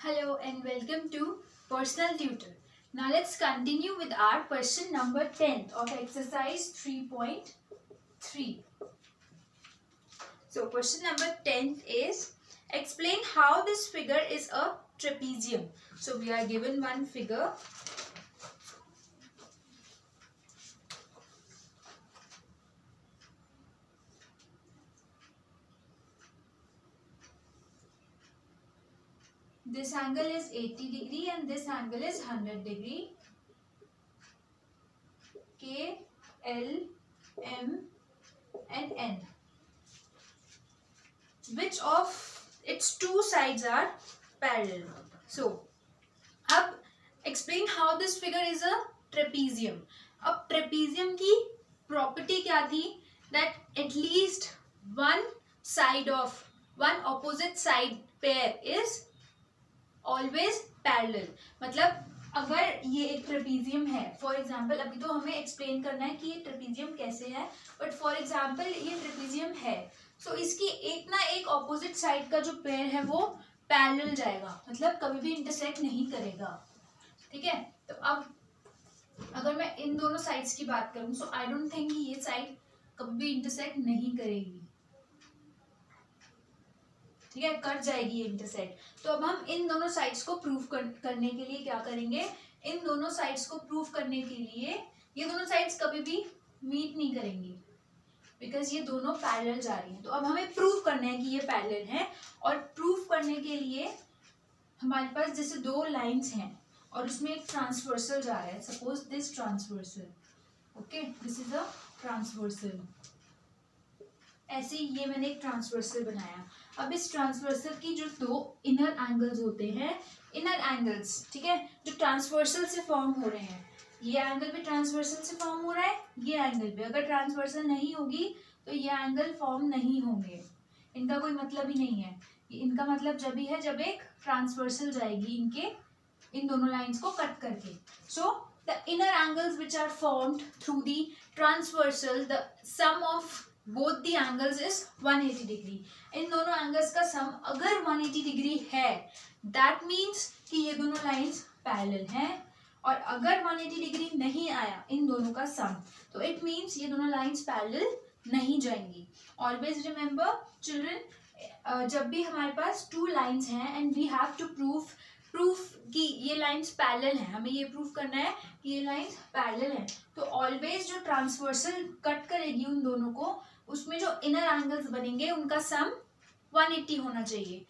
Hello and welcome to Personal Tutor. Now let's continue with our question number 10 of exercise 3.3. So question number 10 is explain how this figure is a trapezium. So we are given one figure. This angle is 80 degree and this angle is 100 degree. K, L, M and N. Which of its two sides are parallel? So, अब explain how this figure is a trapezium. अब trapezium की property क्या थी? That at least one opposite side pair is always parallel. मतलब अगर ये एक trapezium है, फॉर एग्जाम्पल अभी तो हमें एक्सप्लेन करना है कि ये ट्रेपीजियम कैसे है, बट फॉर एग्जाम्पल ये ट्रेपीजियम है, सो इसकी एक ना एक ऑपोजिट साइड का जो पेयर है वो पैरेलल जाएगा, मतलब कभी भी इंटरसेक्ट नहीं करेगा. ठीक है, तो अब अगर मैं इन दोनों साइड्स की बात करूं, सो आई डोंट थिंक ये साइड कभी भी इंटरसेक्ट नहीं करेगी. ठीक है, कट जाएगी इंटरसेक्ट. तो अब हम इन दोनों साइड्स को प्रूव करने के लिए क्या करेंगे? इन दोनों साइड्स को प्रूव करने के लिए ये दोनों साइड्स कभी भी मीट नहीं करेंगी, बिकॉज ये दोनों पैरेलल जा रही हैं. तो अब हमें प्रूव करना है कि ये पैरेलल है, और प्रूव करने के लिए हमारे पास जैसे दो लाइंस हैं और उसमें एक ट्रांसवर्सल जा रहा है. Suppose this transversal, okay, this is a transversal. ऐसे ये मैंने एक ट्रांसवर्सल बनाया. अब इस ट्रांसवर्सल की जो दो इनर एंगल्स होते हैं, इनर एंगल्स, ठीक है, जो ट्रांसवर्सल से फॉर्म हो रहे हैं, ये एंगल भी ट्रांसवर्सल से फॉर्म हो रहा है, ये एंगल भी. अगर ट्रांसवर्सल नहीं होगी तो ये एंगल फॉर्म नहीं होंगे. इनका कोई मतलब ही नहीं है. इनका मतलब जब भी है जब एक ट्रांसवर्सल जाएगी इनके इन दोनों लाइंस को कट करके. So the inner angles which are formed through the transversal, the sum of both the angles is 180 degree. इन दोनों एंगल्स का सम अगर 180 डिग्री है, दैट मीन्स कि ये दोनों लाइंस पैरेलल हैं. और अगर 180 डिग्री नहीं आया इन दोनों का सम, तो इट मीन्स ये दोनों लाइंस पैरेलल नहीं जाएंगी. ऑलवेज रिमेंबर चिल्ड्रन, जब भी हमारे पास टू लाइंस हैं and we have to proof कि ये लाइंस पैरेलल हैं, हमें ये प्रूफ करना है कि ये लाइंस पैरेलल हैं, तो ऑलवेज जो ट्रांसवर्सल कट करेगी उन दोनों को, उसमें जो इनर एंगल्स बनेंगे उनका सम 180 होना चाहिए.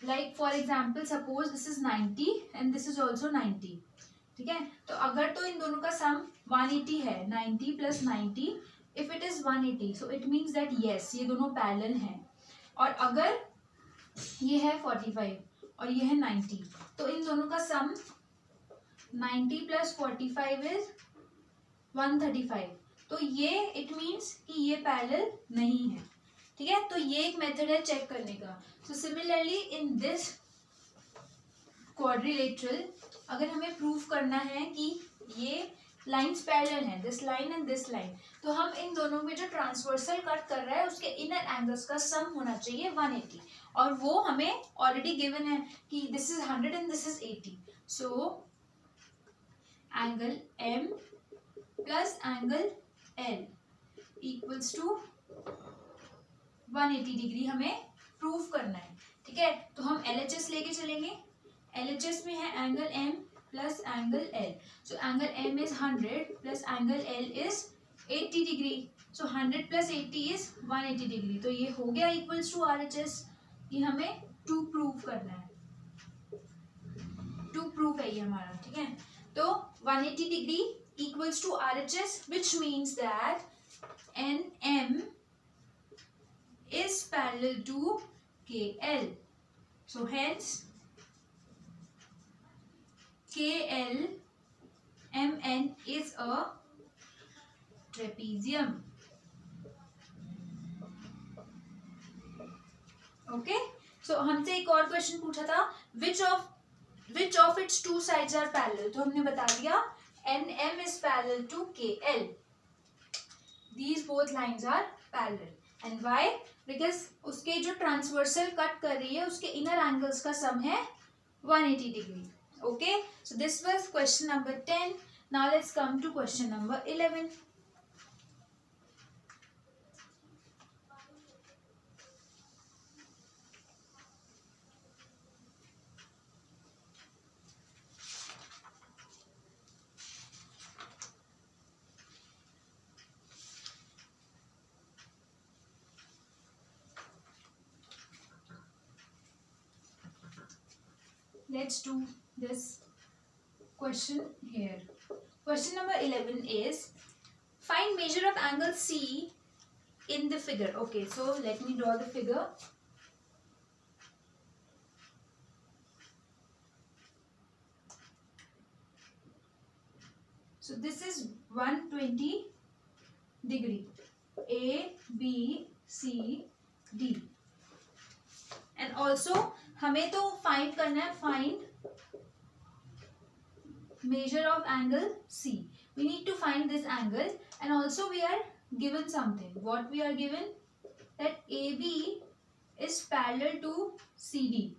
Like for example suppose this is 90 and this is also 90. ठीक है, तो अगर तो इन दोनों का सम 180 है, 90 plus 90, if it is 180, so it means that yes ये दोनों पैरेलल हैं. और अगर ये है 45 और ये है 90, तो इन दोनों का सम 90 प्लस 45 इज 135. तो ये इट मीन्स कि ये पैरेलल नहीं है. ठीक है, तो ये एक मेथड है चेक करने का. So similarly in this quadrilateral, अगर हमें प्रूव करना है कि ये लाइंस पैरेलल हैं, this line and this line, तो हम इन दोनों में जो ट्रांसवर्सल कट कर रहा है उसके इनर एंगल्स का सम होना चाहिए 180. और वो हमें ऑलरेडी गिवन है कि this is 100 and this is 80. So angle M plus angle L equals to 180 degree हमें प्रूव करना है. ठीक है, तो हम LHS लेके चलेंगे. LHS में है angle M plus angle L. So angle M is 100 plus angle L is 80 degree. So 100 plus 80 is 180 degree. तो ये हो गया इक्वल्स टू RHS. ये हमें 2 प्रूव करना है. 2 प्रूव है ये हमारा. ठीक है, तो 180 degree equals to RHS, which means that NM is parallel to KL. So hence KLMN is a trapezium. Okay, so हमसे एक और क्वेश्चन पूछा था which of its two sides are parallel. तो हमने बता दिया NM is parallel to KL. These both lines are parallel. And why? Because उसके जो ट्रांसवर्सल कट कर रही है उसके इनर एंगल्स का सम है 180 degree. Okay, so this was question number 10. Now let's come to question number 11. Let's do this question here. Question number 11 is, find measure of angle C in the figure. Okay, so let me draw the figure. So this is 120 degree. A, B, C, D. And also हमें तो find करना है, find measure of angle C. We need to find this angle, and also we are given something. What we are given? That AB is parallel to CD.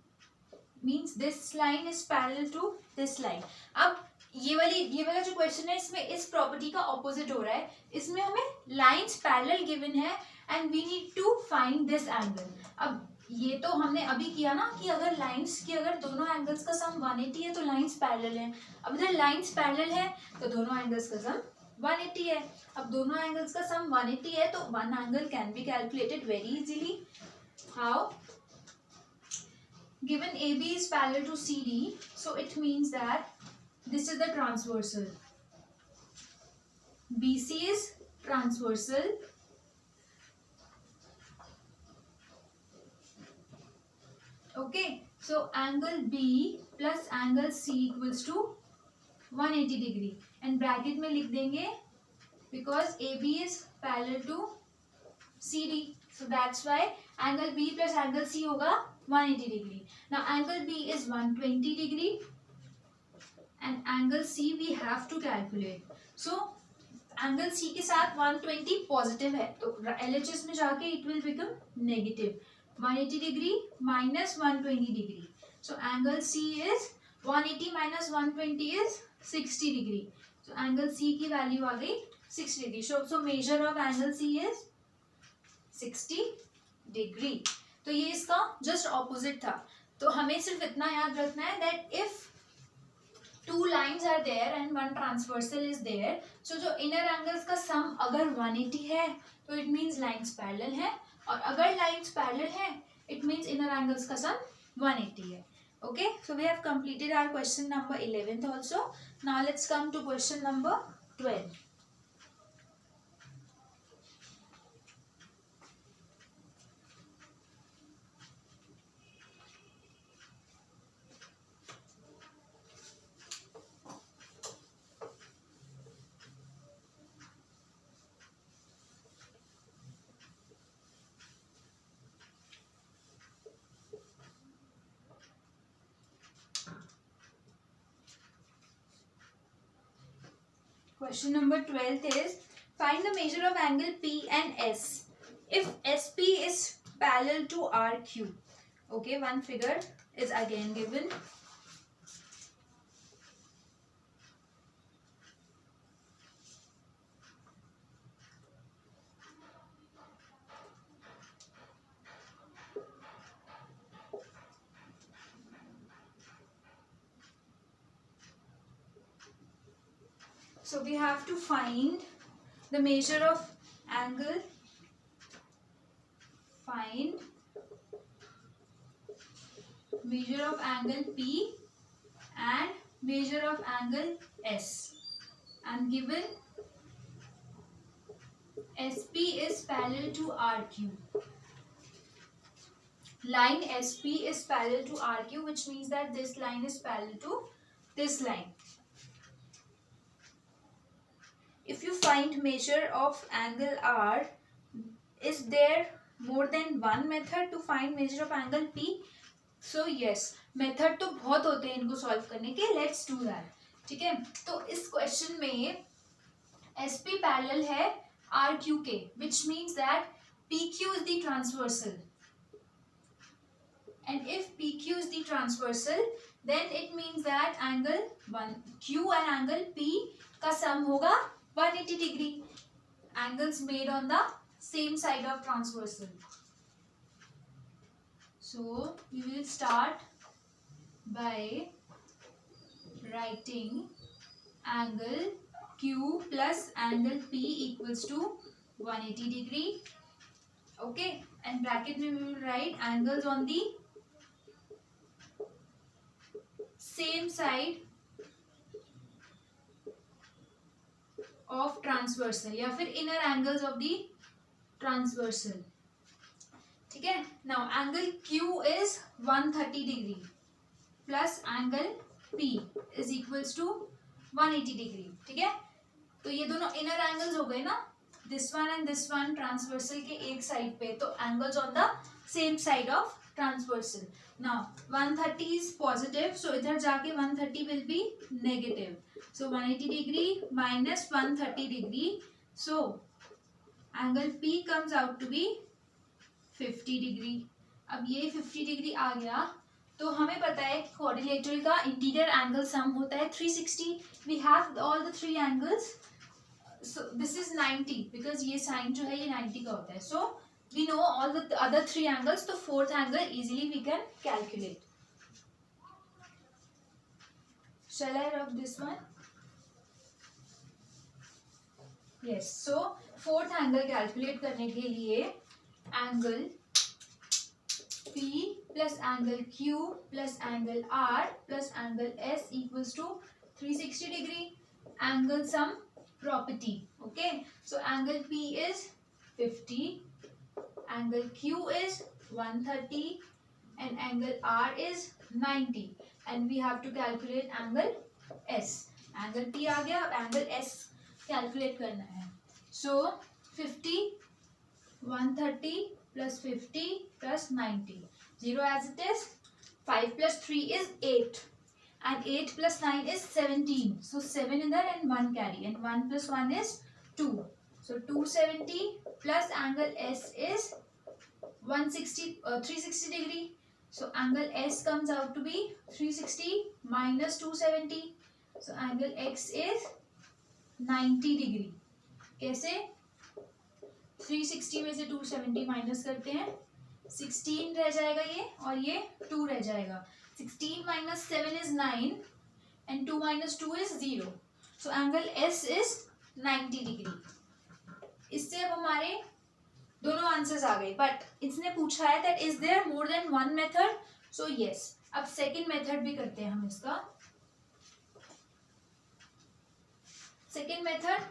Means this line is parallel to this line. अब ये वाला जो question है इसमें इस property का opposite हो रहा है. इसमें हमें लाइंस पैरेलल गिवन है and we need to find this angle. अब ये तो हमने अभी किया ना कि अगर लाइंस की अगर दोनों एंगल्स का सम 180 है तो लाइंस पैरेलल है. अब इधर लाइंस पैरेलल है तो दोनों एंगल्स का सम 180 है. अब दोनों एंगल्स का सम 180 है तो one angle can be calculated very easily. How? Given AB is parallel to CD, so it means that this is the transversal. BC is transversal. Okay, so angle B plus angle C equals to 180 degree. And bracket में लिख देंगे because AB is parallel to CD. So that's why angle B plus angle C होगा 180 degree. Now angle B is 120 degree and angle C we have to calculate. So angle C के साथ 120 positive है तो LHS में जाके it will become negative. 180 degree minus 120 degree. So angle C is 180 minus 120 is 60 degree. So angle C की value आ गई 60 degree. So measure of angle C is 60 degree. तो ये इसका जस्ट ऑपोजिट था. तो हमें सिर्फ इतना याद रखना है that if two lines are there and one transversal is there, so जो इनर एंगल्स का सम अगर 180 है तो इट मींस लाइंस पैरेलल है, और अगर लाइंस पैरेलल है इट मींस इनर एंगल्स का सम 180 है. Okay, so we have completed our question number 11th also. Now let's come to question number 12. Question number 12 is, find the measure of angle P and S if SP is parallel to RQ. Okay, one figure is again given. So we have to find the measure of angle. Find measure of angle P and measure of angle S. And given SP is parallel to RQ. Line SP is parallel to RQ, which means that this line is parallel to this line. If you find measure of angle R, is there more than one method to find measure of angle P? So yes, method तो बहुत होते हैं इनको solve करने के. Let's do that. ठीक है, तो इस क्वेश्चन में SP पैरेलल है RQ के, which means that PQ is the transversal. And if PQ is the transversal, then it means that angle Q and angle P का sum होगा 180 degree. Angles made on the same side of transversal. So we will start by writing angle Q plus angle P equals to 180 degree. Okay, and bracket में we will write angles on the same side of transversal या फिर inner angles of the transversal. ठीक है. Now angle Q is 130 degree plus angle P is equals to 180 degree. ठीक है. तो ये दोनों inner angles हो गए ना, this one and this one transversal के एक side पे, तो angles on the same side of transversal. Now 130 is positive, so इधर जाके 130 will be negative. So 180 degree minus 130 degree. So angle P comes out to be 50 degree. अब ये 50 degree आ गया, तो हमें पता है कि quadrilateral का interior angle sum होता है 360. We have all the three angles. So this is 90 because ये sine जो है ये 90 का होता है. So we know all the other three angles, तो fourth angle easily we can calculate. Shall I rub this one? Yes. So fourth angle calculate करने के लिए angle P plus angle Q plus angle R plus angle S equals to 360 degree. Angle sum property. Okay. So angle P is 50. Angle Q is 130 and angle R is 90, and we have to calculate angle S. Angle P आ गया, अब angle S calculate करना है. So 50, 130 plus 50 plus 90. 0 as it is. 5 plus 3 is 8. And 8 plus 9 is 17. So 7 in there and 1 carry. And 1 plus 1 is 2. So 270 plus angle S is 360 degree. So angle S comes out to be 360 minus 270. So angle X is 90 degree. कैसे? 360 में से 270 minus करते हैं, 16 रह जाएगा ये, और ये 2 रह जाएगा. 16 minus 7 is 9 and 2 minus 2 is 0. So angle S is 90 degree. इससे अब हमारे दोनों आंसर्स आ गए. बट इसने पूछा है that is there more than one method? So yes. अब सेकेंड मेथड भी करते हैं हम इसका. सेकेंड मेथड,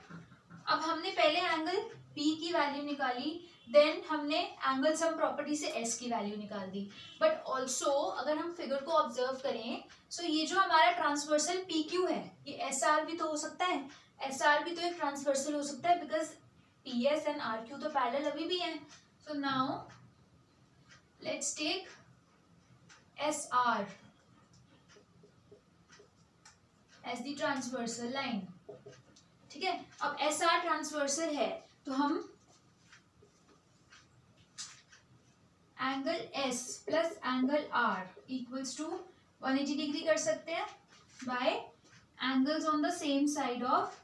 अब हमने पहले एंगल P की वैल्यू निकाली, देन हमने एंगल सम प्रॉपर्टी से S की वैल्यू निकाल दी. बट ऑल्सो अगर हम फिगर को ऑब्जर्व करें, सो ये जो हमारा ट्रांसवर्सल PQ है, ये SR भी तो हो सकता है. SR भी तो एक ट्रांसवर्सल हो सकता है, बिकॉज PS एंड RQ तो पैरेलल अभी भी हैं. So now let's take SR as the transversal line. ठीक है. अब SR ट्रांसवर्सल है, तो हम angle S plus angle R equals to 180 degree कर सकते हैं by angles on the same side of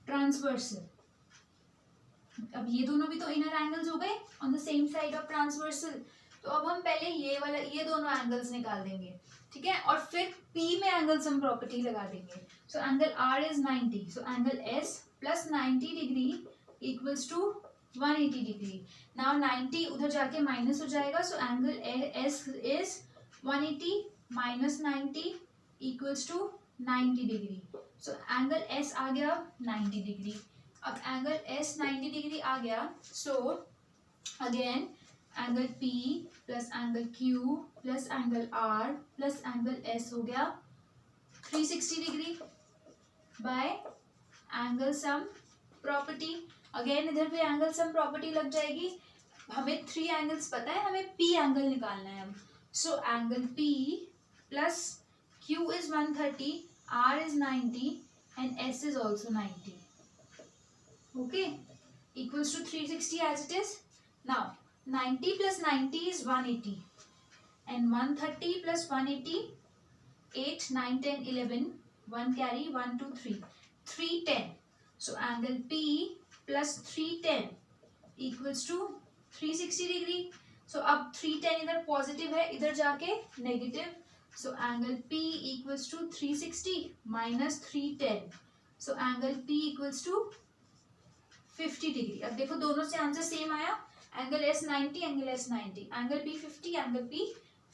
transversal. अब ये दोनों भी तो इनर एंगल्स हो गए on the same side of transversal. तो अब हम पहले ये दोनों एंगल्स निकाल देंगे. ठीक है. और फिर P में एंगल सम प्रॉपर्टी लगा देंगे. So angle R is 90. So angle S plus 90 degree equals to 180 degree. Now 90 उधर जाके माइनस हो जाएगा. So angle S is 180 minus 90 equals to 90 degree. So angle S आ गया 90 डिग्री. अब एंगल S 90 डिग्री आ गया. So again angle P plus angle Q plus angle R plus angle S हो गया 360 degree by angle sum property. Again इधर भी angle sum property लग जाएगी. हमें 3 एंगल्स पता है, हमें P एंगल निकालना है अब. So angle P plus Q is 130, R is 90 and S is also 90. Okay. equals to 360 as it is. Now 90 plus 90 is 180 and 130 plus 180, 8, 9, 10, 11, 1 carry, 1, 2, 3, 310. So angle P plus 310 equals to 360 degree. So अब 310 इधर positive है, इधर जाके negative. So angle P equals to 360 minus 310. So angle P equals to 50 degree. अब देखो दोनों से answer same आया. Angle S 90, angle S 90, angle P 50, angle P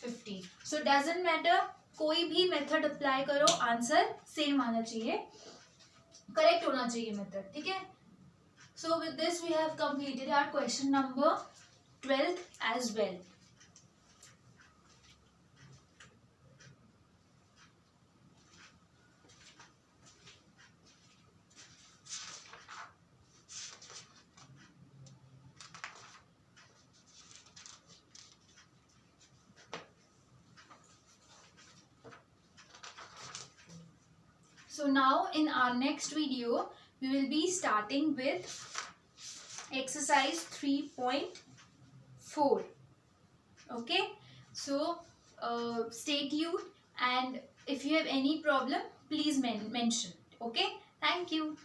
50. So doesn't matter, कोई भी मेथड अप्लाई करो, आंसर सेम आना चाहिए, करेक्ट होना चाहिए मेथड. ठीक है. So with this we have completed our question number 12 as well. So now in our next video we will be starting with exercise 3.4. Okay, so stay tuned, and if you have any problem please mention. Okay, thank you.